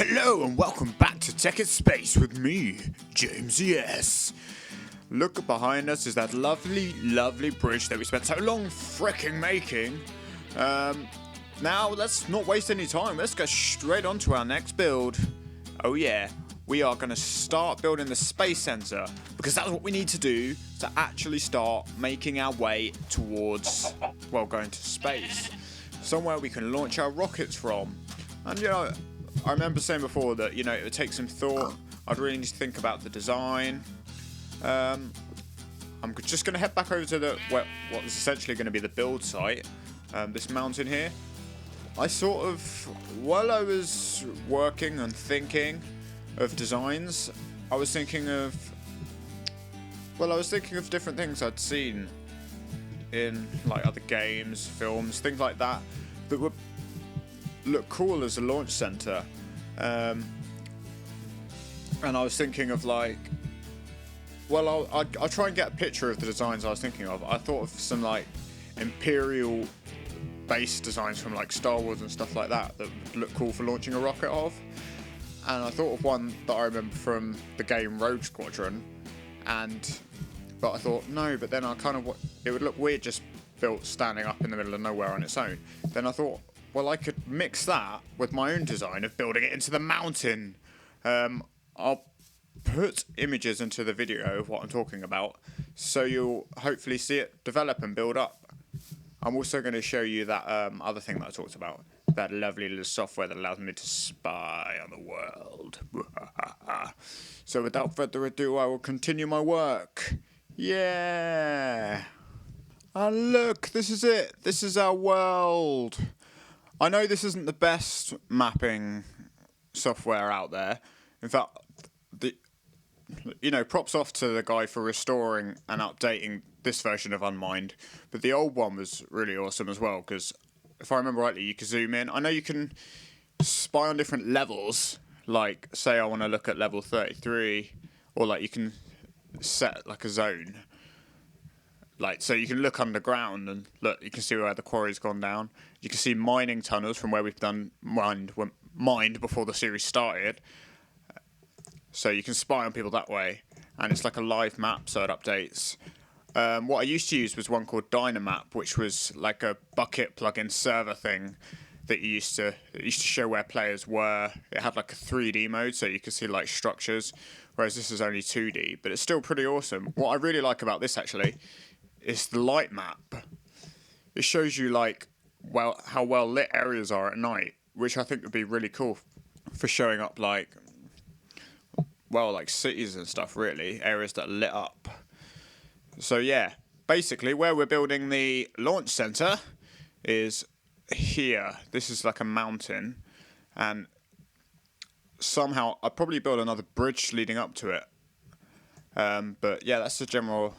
Hello and welcome back to Tekkit Space with me, James ES. Look behind us is that lovely, lovely bridge that we spent so long fricking making. Now let's not waste any time. Let's go straight on to our next build. Oh yeah, we are going to start building the space center because that's what we need to do to actually start making our way towards, well, going to space. Somewhere we can launch our rockets from. And I remember saying before that, it would take some thought. I'd really need to think about the design. I'm just going to head back over to what is essentially going to be the build site, this mountain here. While I was working and thinking of designs, I was thinking of different things I'd seen in like other games, films, things like that would look cool as a launch center. And I was thinking of I'll try and get a picture of the designs I was thinking of. I thought of some like Imperial base designs from like Star Wars and stuff like that would look cool for launching a rocket of. And I thought of one that I remember from the game Rogue Squadron, but I thought no, but then it would look weird just built standing up in the middle of nowhere on its own. Then I thought, well, I could mix that with my own design of building it into the mountain. I'll put images into the video of what I'm talking about, so you'll hopefully see it develop and build up. I'm also going to show you that other thing that I talked about, that lovely little software that allows me to spy on the world. So without further ado, I will continue my work. Yeah! And look, this is it. This is our world. I know this isn't the best mapping software out there. In fact, props off to the guy for restoring and updating this version of Unmined. But the old one was really awesome as well, because if I remember rightly, you can zoom in. I know you can spy on different levels. Like, say I want to look at level 33, or like you can set like a zone. Like, so you can look underground and look, you can see where the quarry's gone down. You can see mining tunnels from where we've done mined before the series started. So you can spy on people that way. And it's like a live map, so it updates. What I used to use was one called Dynamap, which was like a bucket plugin server thing that used to show where players were. It had like a 3D mode, so you could see like structures, whereas this is only 2D. But it's still pretty awesome. What I really like about this actually is the light map. It shows you how well lit areas are at night, which I think would be really cool for showing up like cities and stuff, really, areas that are lit up. So yeah, basically where we're building the launch center is here. This is like a mountain, and somehow I'd probably build another bridge leading up to it. But yeah, that's the general.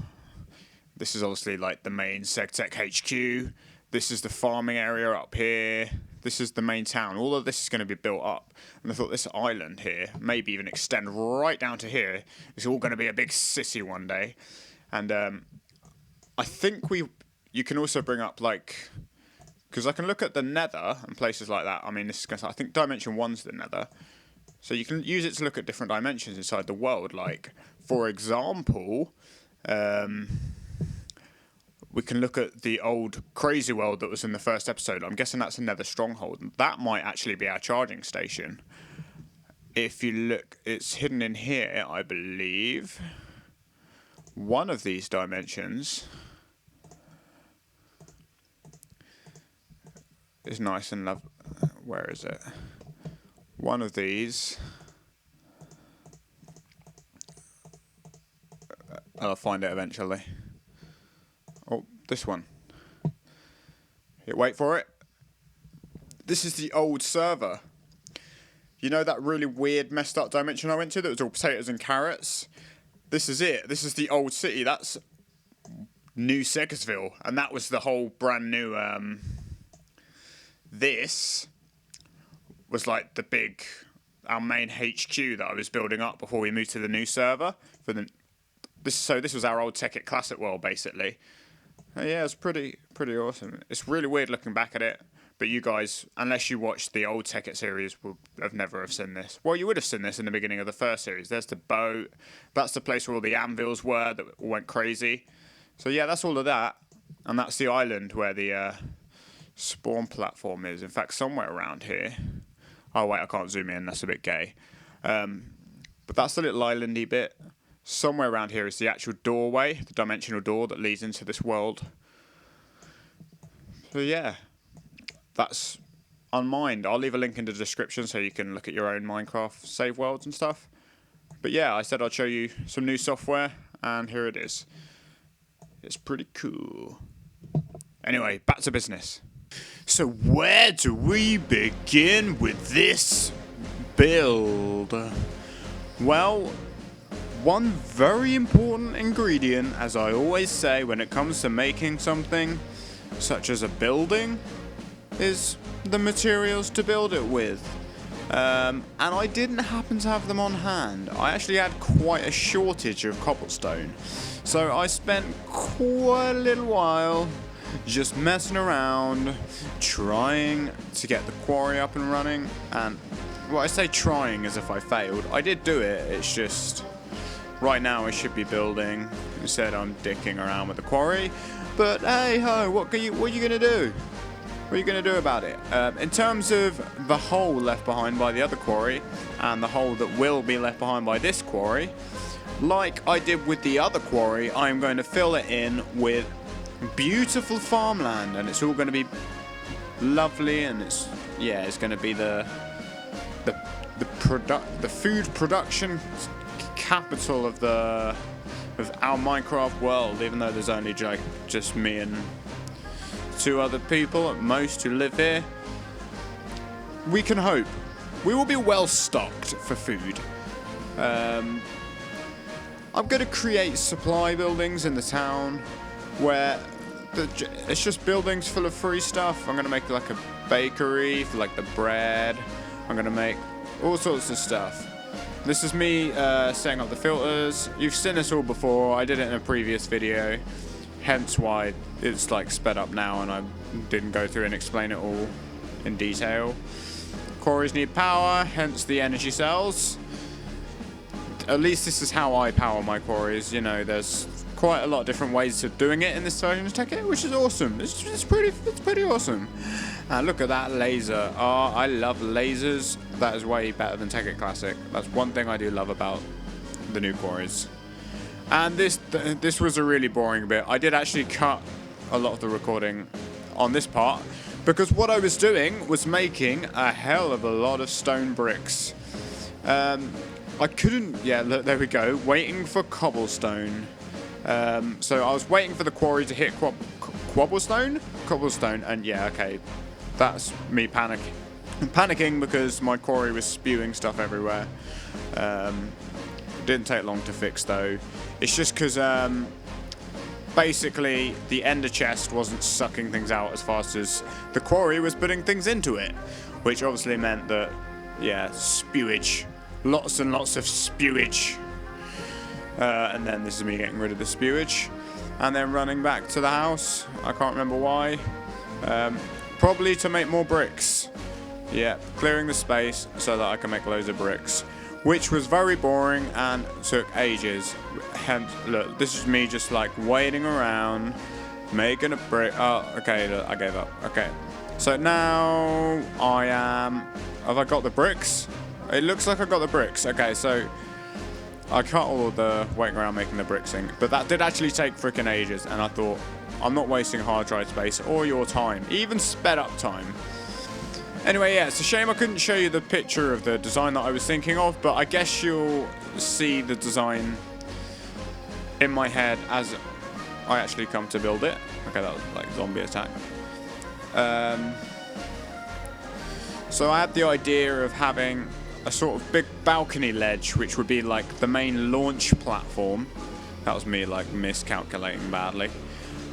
This is obviously like the main SegTech HQ. This is the farming area up here. This is the main town. All of this is going to be built up. And I thought this island here, maybe even extend right down to here. It's all going to be a big city one day. And I think you can also bring up because I can look at the Nether and places like that. I mean, I think Dimension 1's the Nether. So you can use it to look at different dimensions inside the world. Like, for example, we can look at the old crazy world that was in the first episode. I'm guessing that's another stronghold. That might actually be our charging station. If you look, it's hidden in here, I believe. One of these dimensions is nice and lovely. Where is it? One of these. I'll find it eventually. Oh, this one. Here, wait for it. This is the old server. You know that really weird, messed up dimension I went to that was all potatoes and carrots? This is it. This is the old city. That's New Segersville. And that was the whole brand new... This was like our main HQ that I was building up before we moved to the new server. This was our old Tekkit Classic world, basically. Yeah, it's pretty awesome. It's really weird looking back at it, But you guys, unless you watched the old Tekkit series, would have never have seen this. Well, you would have seen this in the beginning of the first series. There's the boat. That's the place where all the anvils were that went crazy. So yeah, that's all of that. And that's the island where the spawn platform is. In fact, somewhere around here. Oh wait, I can't zoom in. That's a bit gay. But that's the little islandy bit. Somewhere around here is the actual doorway, the dimensional door that leads into this world. So yeah, that's Unmined. I'll leave a link in the description so you can look at your own Minecraft save worlds and stuff. But yeah, I said I'd show you some new software, and here it is. It's pretty cool. Anyway, back to business. So where do we begin with this build? Well, one very important ingredient, as I always say when it comes to making something, such as a building, is the materials to build it with. And I didn't happen to have them on hand. I actually had quite a shortage of cobblestone. So I spent quite a little while just messing around, trying to get the quarry up and running. And, well, I say trying as if I failed. I did do it, it's just, right now I should be building. Instead I'm dicking around with the quarry. But hey ho, what are you going to do? What are you going to do about it? In terms of the hole left behind by the other quarry, and the hole that will be left behind by this quarry, like I did with the other quarry, I'm going to fill it in with beautiful farmland, and it's all going to be lovely, and it's going to be the food production capital of our Minecraft world, even though there's only just me and 2 other people at most who live here. We can hope. We will be well stocked for food. I'm going to create supply buildings in the town where it's just buildings full of free stuff. I'm going to make like a bakery for like the bread. I'm going to make all sorts of stuff. This is me setting up the filters. You've seen this all before. I did it in a previous video. Hence why it's like sped up now and I didn't go through and explain it all in detail. Quarries need power, hence the energy cells. At least this is how I power my quarries. You know, there's quite a lot of different ways of doing it in this version of Tekkit, which is awesome. It's pretty awesome. And look at that laser. Oh, I love lasers. That is way better than Tekkit Classic. That's one thing I do love about the new quarries. And this was a really boring bit. I did actually cut a lot of the recording on this part because what I was doing was making a hell of a lot of stone bricks. I couldn't, yeah, look, there we go, waiting for cobblestone. So I was waiting for the quarry to hit cobblestone, and yeah, okay, that's me panicking because my quarry was spewing stuff everywhere. Didn't take long to fix though. It's just because basically the ender chest wasn't sucking things out as fast as the quarry was putting things into it, which obviously meant that, yeah, spewage, lots and lots of spewage. And then this is me getting rid of the spewage and then running back to the house. I can't remember why. Probably to make more bricks. Yeah, clearing the space so that I can make loads of bricks, which was very boring and took ages. Hence, look, this is me just like waiting around, making a brick. Oh, okay, look, I gave up. Okay, so now have I got the bricks? It looks like I got the bricks. Okay, so I cut all the waiting around making the bricks thing, but that did actually take freaking ages, and I thought, I'm not wasting hard drive space or your time, even sped up time. Anyway, yeah, it's a shame I couldn't show you the picture of the design that I was thinking of, but I guess you'll see the design in my head as I actually come to build it. Okay, that was like zombie attack. So I had the idea of having a sort of big balcony ledge, which would be like the main launch platform. That was me like miscalculating badly.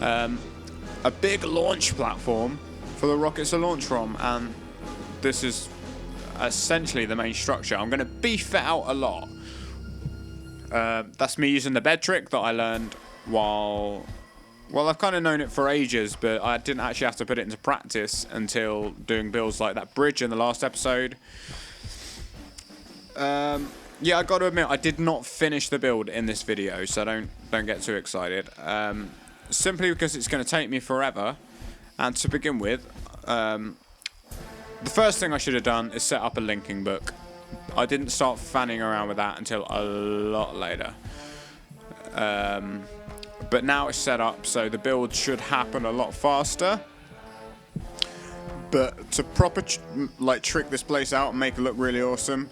A big launch platform for the rockets to launch from, and this is essentially the main structure. I'm going to beef it out a lot. That's me using the bed trick that I learned while well, I've kind of known it for ages, but I didn't actually have to put it into practice until doing builds like that bridge in the last episode. Yeah, I got to admit, I did not finish the build in this video, so don't get too excited. Simply because it's going to take me forever, and to begin with, the first thing I should have done is set up a linking book. I didn't start fanning around with that until a lot later. But now it's set up, so the build should happen a lot faster. But to proper trick this place out and make it look really awesome,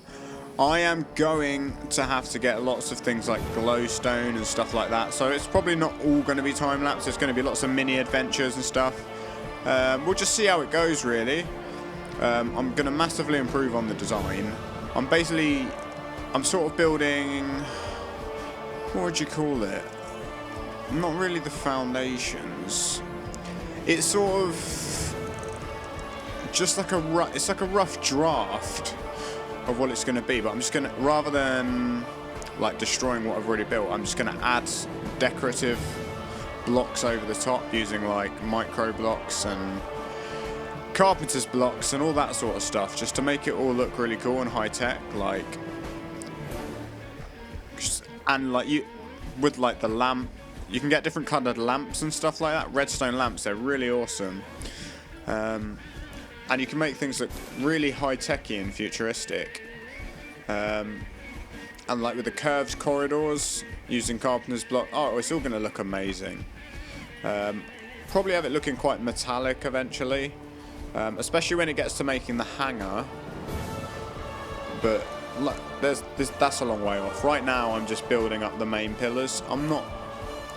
I am going to have to get lots of things like glowstone and stuff like that. So it's probably not all going to be time lapse. There's going to be lots of mini adventures and stuff. We'll just see how it goes, really. I'm going to massively improve on the design. I'm sort of building, what would you call it? Not really the foundations. It's sort of just like it's like a rough draft of what it's going to be, but I'm just going to, rather than like destroying what I've already built, I'm just going to add decorative blocks over the top using like micro blocks and carpenter's blocks and all that sort of stuff, just to make it all look really cool and high tech, like, and like with like the lamp, you can get different coloured lamps and stuff like that, redstone lamps, they're really awesome. And you can make things look really high-techy and futuristic. And like with the curved corridors, using carpenter's block, oh, it's all going to look amazing. Probably have it looking quite metallic eventually, especially when it gets to making the hangar. But look, that's a long way off. Right now I'm just building up the main pillars. I'm not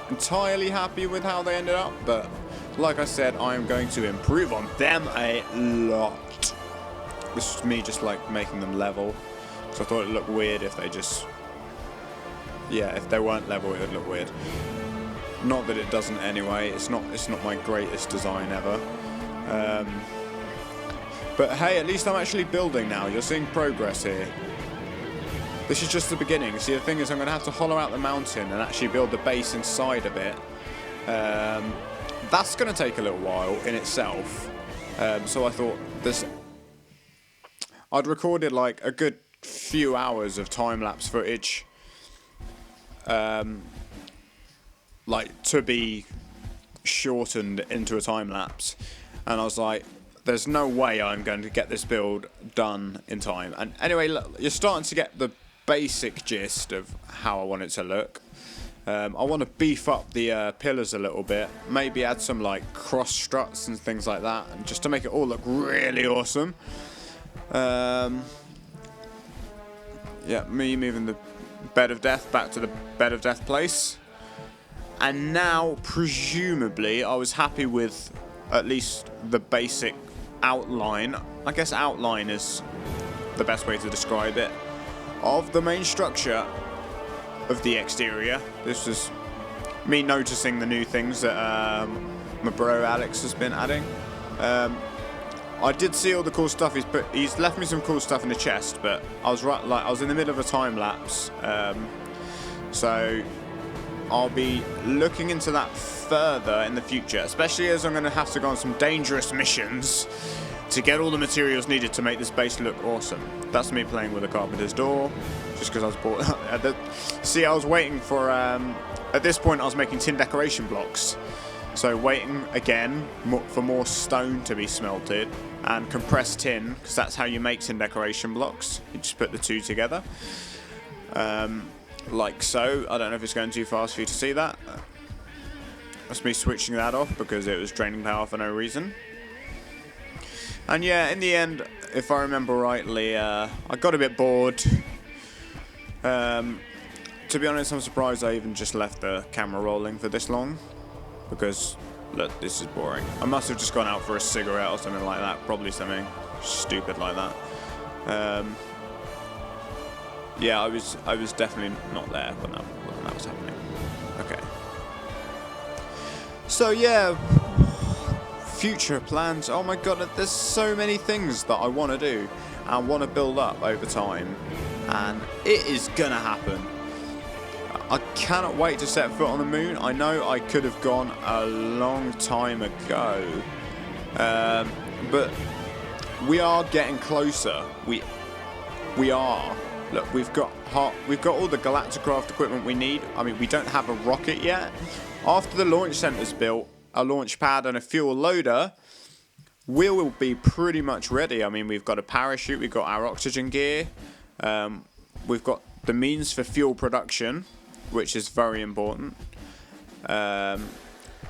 entirely happy with how they ended up, but like I said, I am going to improve on them a lot. This is me just like making them level, because I thought it looked weird if they just, yeah, if they weren't level it would look weird. Not that it doesn't anyway, it's not my greatest design ever. But hey, at least I'm actually building now. You're seeing progress here. This is just the beginning. See, the thing is, I'm going to have to hollow out the mountain and actually build the base inside of it. That's going to take a little while in itself. So I thought I'd recorded like a good few hours of time-lapse footage, like to be shortened into a time-lapse. And I was like, there's no way I'm going to get this build done in time. And anyway, look, you're starting to get the basic gist of how I want it to look. I want to beef up the pillars a little bit, maybe add some like cross struts and things like that, and just to make it all look really awesome. Yeah, me moving the bed of death back to the bed of death place. And now, presumably, I was happy with at least the basic outline. I guess outline is the best way to describe it, of the main structure of the exterior. This is me noticing the new things that my bro Alex has been adding. I did see all the cool stuff he's left me some cool stuff in the chest, but I was in the middle of a time lapse, so I'll be looking into that further in the future, especially as I'm going to have to go on some dangerous missions to get all the materials needed to make this base look awesome. That's me playing with a carpenter's door, just because I was bored. See, I was waiting for, at this point I was making tin decoration blocks, so waiting again for more stone to be smelted and compressed tin, because that's how you make tin decoration blocks. You just put the two together, like so. I don't know if it's going too fast for you to see that. That's me switching that off because it was draining power for no reason. And yeah, in the end, if I remember rightly, I got a bit bored. To be honest, I'm surprised I even just left the camera rolling for this long, because look, this is boring. I must have just gone out for a cigarette or something like that, probably something stupid like that. Yeah, I was definitely not there when that was happening. Okay. So yeah, future plans. Oh my god, there's so many things that I want to do and want to build up over time, and it is gonna happen. I cannot wait to set foot on the moon. I know I could have gone a long time ago, but we are getting closer. We are. Look, we've got all the Galacticraft equipment we need. I mean, we don't have a rocket yet. After the launch center's built, a launch pad and a fuel loader, we will be pretty much ready. I mean, we've got a parachute, we've got our oxygen gear, we've got the means for fuel production, which is very important. And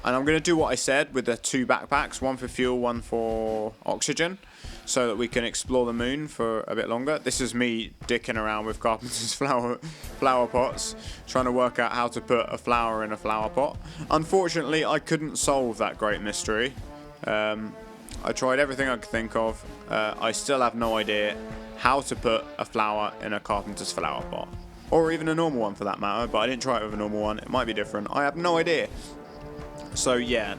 I'm going to do what I said with the 2 backpacks, one for fuel, one for oxygen, so that we can explore the moon for a bit longer. This is me dicking around with Carpenter's flower pots, trying to work out how to put a flower in a flower pot. Unfortunately, I couldn't solve that great mystery. I tried everything I could think of. I still have no idea how to put a flower in a Carpenter's flower pot. Or even a normal one for that matter, but I didn't try it with a normal one. It might be different. I have no idea. So yeah,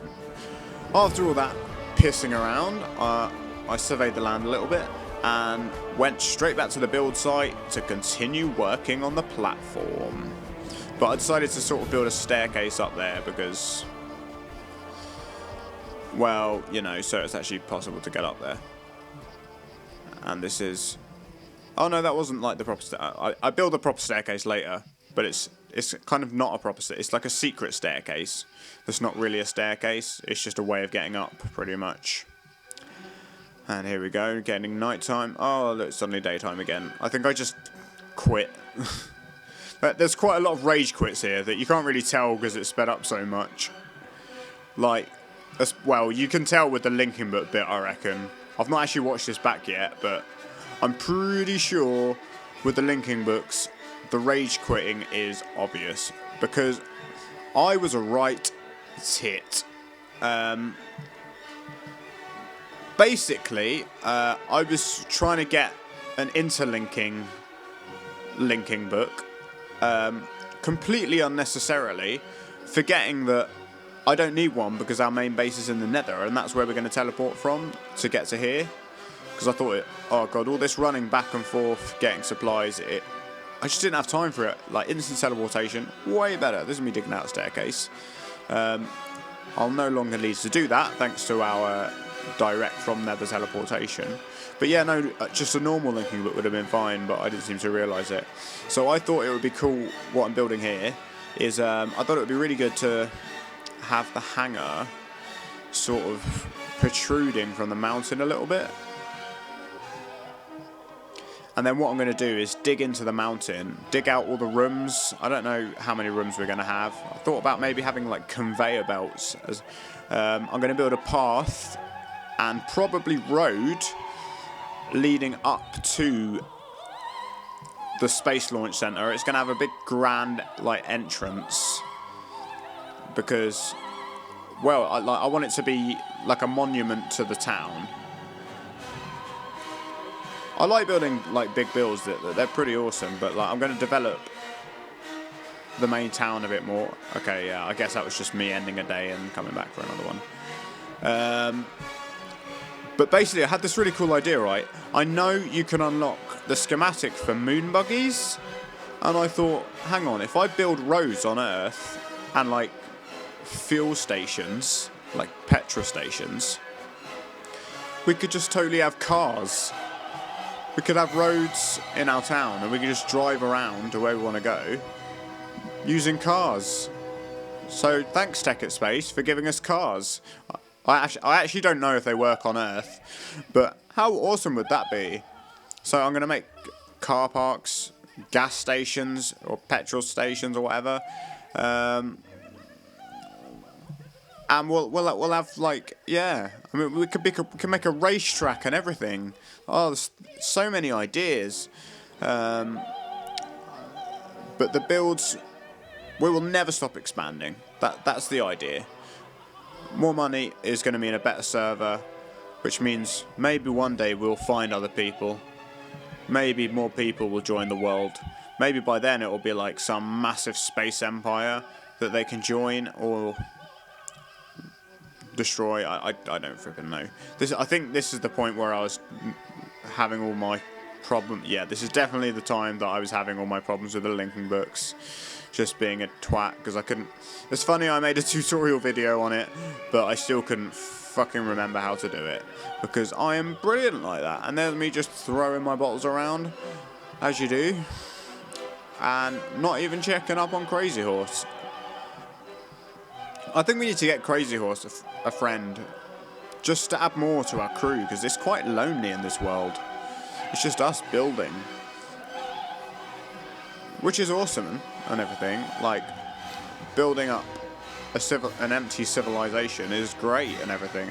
after all that pissing around, I surveyed the land a little bit and went straight back to the build site to continue working on the platform. But I decided to sort of build a staircase up there because, well, you know, so it's actually possible to get up there. And this is... Oh no, that wasn't like the proper... I build a proper staircase later, but it's kind of not a proper staircase. It's like a secret staircase. That's not really a staircase. It's just a way of getting up, pretty much. And here we go, getting nighttime. Oh, look, it's suddenly daytime again. I think I just quit. But there's quite a lot of rage quits here that you can't really tell because it's sped up so much. Like, well, you can tell with the linking book bit, I reckon. I've not actually watched this back yet, but I'm pretty sure with the linking books, the rage quitting is obvious. Because I was a right tit. Basically, I was trying to get an interlinking linking book, completely unnecessarily, forgetting that I don't need one because our main base is in the Nether, and that's where we're going to teleport from to get to here. Because I thought, oh god, all this running back and forth, getting supplies, I just didn't have time for it. Like, instant teleportation, way better. This is me digging out a staircase. I'll no longer need to do that, thanks to our direct from Nether teleportation. But yeah, no, just a normal linking book would have been fine, but I didn't seem to realise it. So I thought it would be cool, what I'm building here, is I thought it would be really good to have the hangar sort of protruding from the mountain a little bit. And then what I'm going to do is dig into the mountain, dig out all the rooms. I don't know how many rooms we're going to have. I thought about maybe having like conveyor belts. I'm going to build a path and probably road leading up to the Space Launch Center. It's going to have a big grand like entrance because, well, I want it to be like a monument to the town. I like building like big builds, they're pretty awesome, but like I'm going to develop the main town a bit more. Okay, yeah, I guess that was just me ending a day and coming back for another one. But basically I had this really cool idea, right? I know you can unlock the schematic for moon buggies, and I thought, hang on, if I build roads on Earth and like fuel stations, like petrol stations, we could just totally have cars. We could have roads in our town and we could just drive around to where we want to go using cars. So thanks Tekkit Space for giving us cars. I actually don't know if they work on Earth, but how awesome would that be? So I'm going to make car parks, gas stations or petrol stations or whatever. And we'll have like, yeah, I mean we can make a racetrack and everything. Oh, there's so many ideas. But the builds, we will never stop expanding. That's the idea. More money is going to mean a better server, which means maybe one day we'll find other people. Maybe more people will join the world. Maybe by then it will be like some massive space empire that they can join or destroy. I don't freaking know. I think this is the point where I was having all my problems. Yeah, this is definitely the time that I was having all my problems with the linking books. just being a twat because I couldn't. It's funny, I made a tutorial video on it, but I still couldn't fucking remember how to do it because I am brilliant like that. And there's me just throwing my bottles around, as you do, and not even checking up on Crazy Horse. I think we need to get Crazy Horse a friend, just to add more to our crew, because it's quite lonely in this world. It's just us building, which is awesome and everything. Like, building up an empty civilization is great and everything.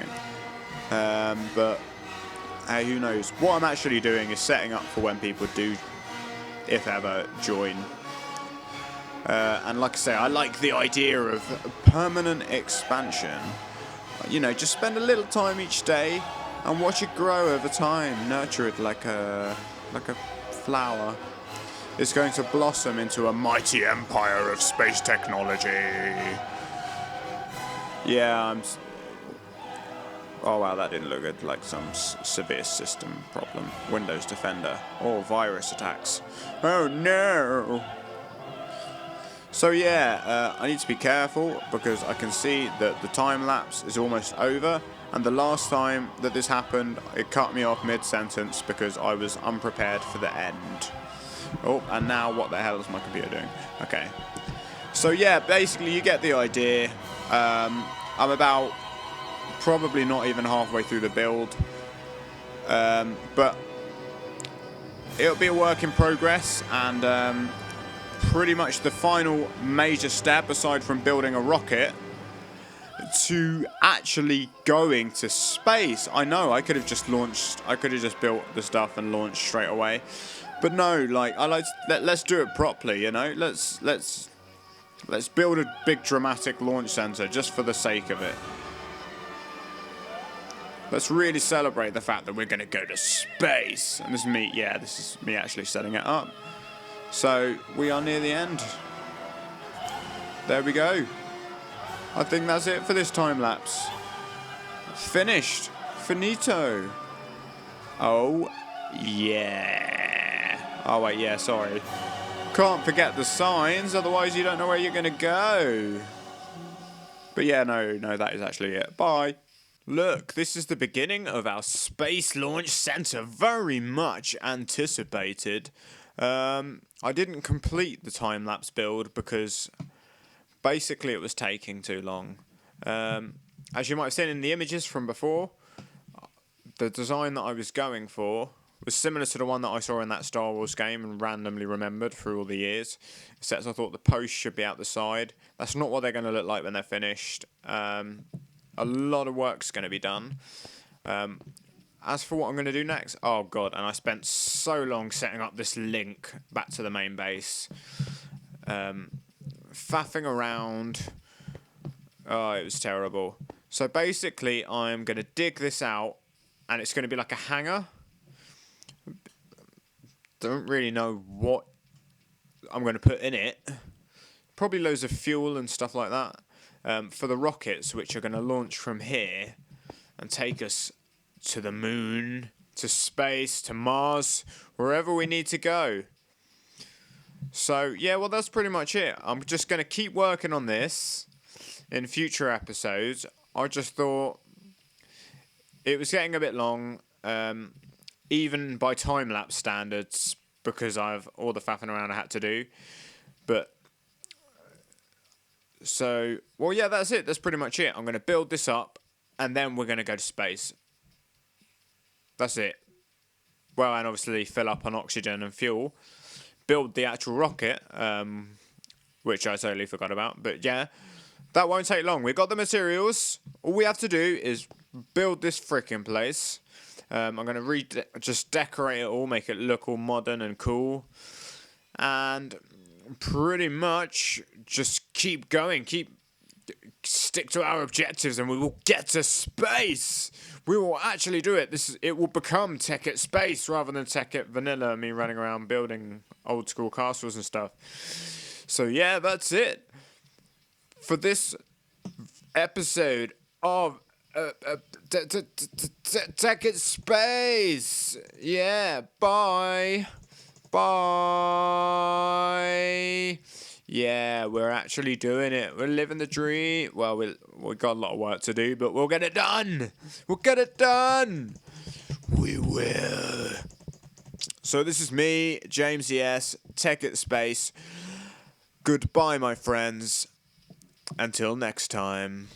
But hey, who knows? What I'm actually doing is setting up for when people do, if ever, join. And like I say, I like the idea of permanent expansion. You know, just spend a little time each day and watch it grow over time. Nurture it like a flower. It's going to blossom into a mighty empire of space technology. Yeah, oh wow, that didn't look good. Like some severe system problem. Windows Defender. Or virus attacks. Oh no! So yeah, I need to be careful because I can see that the time lapse is almost over, and the last time that this happened, it cut me off mid-sentence because I was unprepared for the end. Oh, and now what the hell is my computer doing? Okay. So yeah, basically you get the idea. I'm about probably not even halfway through the build, but it'll be a work in progress, and pretty much the final major step, aside from building a rocket, to actually going to space. I know I could have just built the stuff and launched straight away, but no, like let's do it properly, you know. Let's build a big dramatic launch center just for the sake of it. Let's really celebrate the fact that we're going to go to space. And this is me actually setting it up. So we are near the end. There we go. I think that's it for this time lapse. Finished. Finito. Oh yeah. Oh wait, yeah, sorry. Can't forget the signs, otherwise you don't know where you're gonna go. But yeah, no, that is actually it. Bye. Look, this is the beginning of our Space Launch Center. Very much anticipated. I didn't complete the time-lapse build because basically it was taking too long. As you might have seen in the images from before, the design that I was going for was similar to the one that I saw in that Star Wars game and randomly remembered through all the years. Except I thought the posts should be out the side. That's not what they're going to look like when they're finished. A lot of work's going to be done. As for what I'm going to do next, oh god, and I spent so long setting up this link back to the main base. Faffing around. Oh, it was terrible. So basically, I'm going to dig this out, and it's going to be like a hangar. Don't really know what I'm going to put in it. Probably loads of fuel and stuff like that. For the rockets, which are going to launch from here and take us to the moon, to space, to Mars, wherever we need to go. So, yeah, well, that's pretty much it. I'm just going to keep working on this in future episodes. I just thought it was getting a bit long, even by time-lapse standards, because I've all the faffing around I had to do. But, so, well, yeah, that's it. That's pretty much it. I'm going to build this up, and then we're going to go to space. That's it. Well, and obviously fill up on oxygen and fuel. Build the actual rocket, which I totally forgot about. But yeah, that won't take long. We've got the materials. All we have to do is build this freaking place. I'm going to just decorate it all, make it look all modern and cool. And pretty much just keep going. Stick to our objectives and we will get to space. We will actually do it. It will become Tekkit Space rather than Tekkit Vanilla, me running around building old school castles and stuff. So yeah, that's it for this episode of Tekkit Space. Yeah, bye. Yeah, we're actually doing it. We're living the dream. Well, we've got a lot of work to do, but we'll get it done. We'll get it done. We will. So this is me, James ES, Tekkit Space. Goodbye, my friends. Until next time.